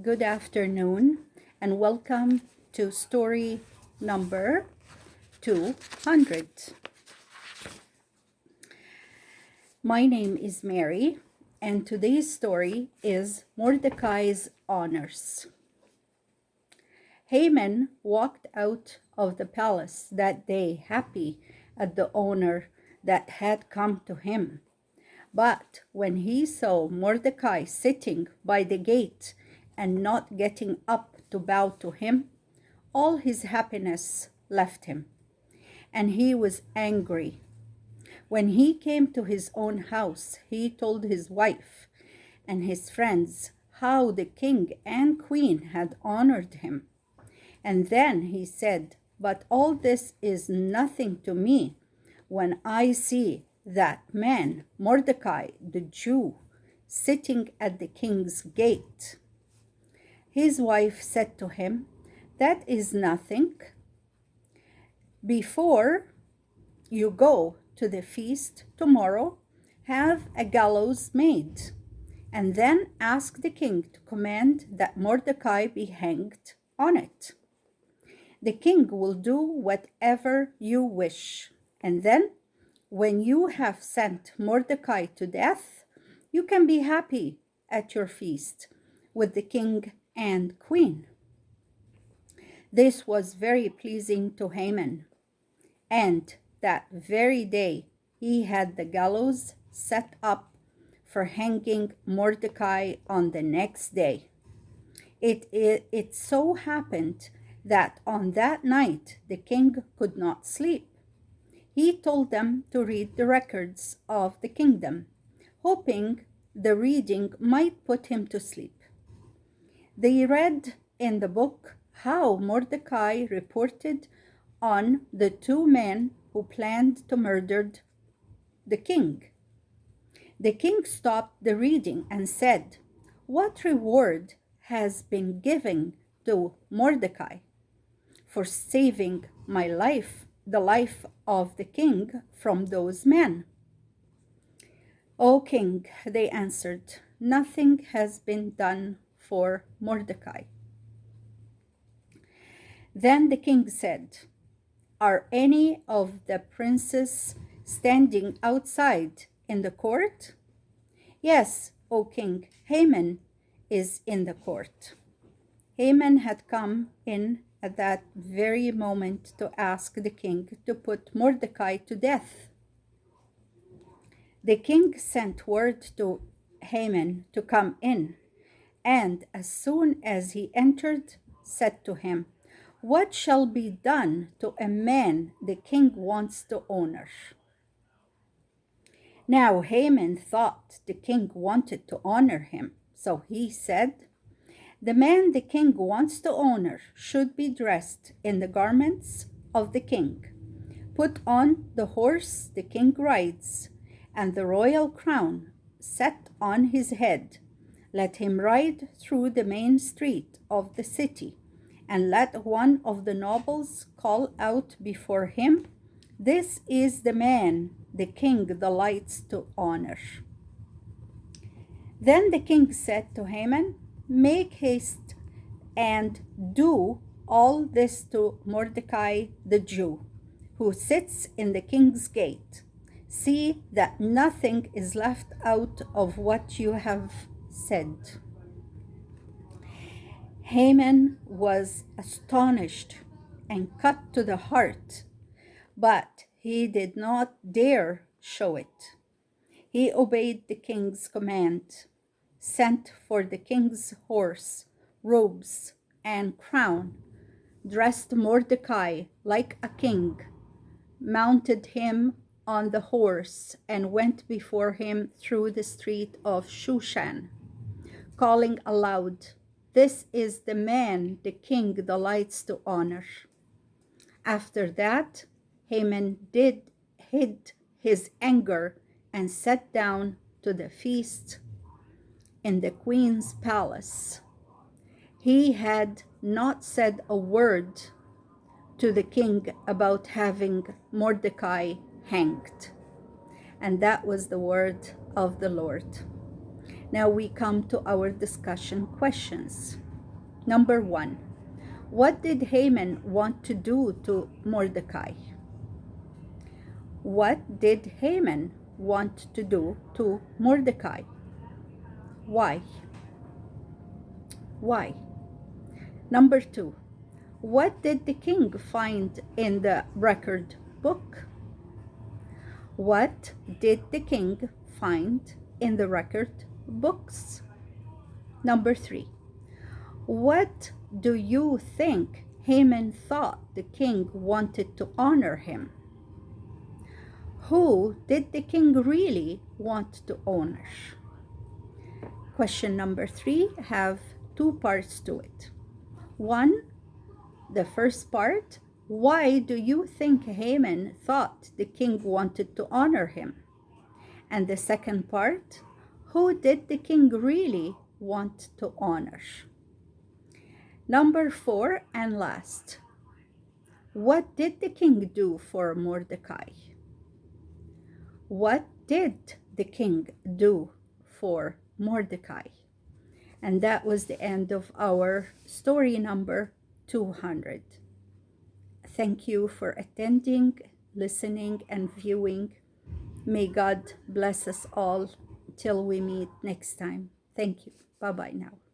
good afternoon, and welcome to story number 200. My name is Mary, and today's story is Mordecai's honors. Haman walked out of the palace that day happy at the honor that had come to him. But when he saw Mordecai sitting by the gate and not getting up to bow to him, all his happiness left him, and he was angry. When he came to his own house, he told his wife and his friends how the king and queen had honored him. And then he said, "But all this is nothing to me when I see that man, Mordecai, the Jew, sitting at the king's gate." His wife said to him, "That is nothing. Before you go to the feast tomorrow, have a gallows made, and then ask the king to command that Mordecai be hanged on it. The king will do whatever you wish, and then when you have sent Mordecai to death, you can be happy at your feast with the king and queen." This was very pleasing to Haman, and that very day he had the gallows set up for hanging Mordecai on the next day. It so happened that on that night the king could not sleep. He told them to read the records of the kingdom, hoping the reading might put him to sleep. They read in the book how Mordecai reported on the two men who planned to murder the king. The king stopped the reading and said, "What reward has been given to Mordecai for saving my life, the life of the king, from those men?" "O king," they answered, "nothing has been done for Mordecai." Then the king said, "Are any of the princes standing outside in the court?" "Yes, O king, Haman is in the court." Haman had come in at that very moment to ask the king to put Mordecai to death. The king sent word to Haman to come in, and as soon as he entered, said to him, "What shall be done to a man the king wants to honor?" Now Haman thought the king wanted to honor him, so he said, "The man the king wants to honor should be dressed in the garments of the king, put on the horse the king rides, and the royal crown set on his head. Let him ride through the main street of the city, and let one of the nobles call out before him, 'This is the man the king delights to honor.'" Then the king said to Haman, "Make haste and do all this to Mordecai the Jew, who sits in the king's gate. See that nothing is left out of what you have said." Haman was astonished and cut to the heart, but he did not dare show it. He obeyed the king's command, sent for the king's horse, robes, and crown, dressed Mordecai like a king, mounted him on the horse, and went before him through the street of Shushan, calling aloud, "This is the man the king delights to honor." After that, Haman hid his anger and sat down to the feast in the queen's palace. He had not said a word to the king about having Mordecai hanged. And that was the word of the Lord. Now we come to our discussion questions. Number 1. What did Haman want to do to Mordecai? What did Haman want to do to Mordecai? Why? Why? Number 2. What did the king find in the record book? What did the king find in the record books? Number 3. What do you think Haman thought the king wanted to honor him? Who did the king really want to honor? Question number 3 have 2 parts to it. 1, the first part, why do you think Haman thought the king wanted to honor him? And the second part, who did the king really want to honor? Number 4 and last, what did the king do for Mordecai? What did the king do for Mordecai? And that was the end of our story number 200. Thank you for attending, listening, and viewing. May God bless us all till we meet next time. Thank you. Bye-bye now.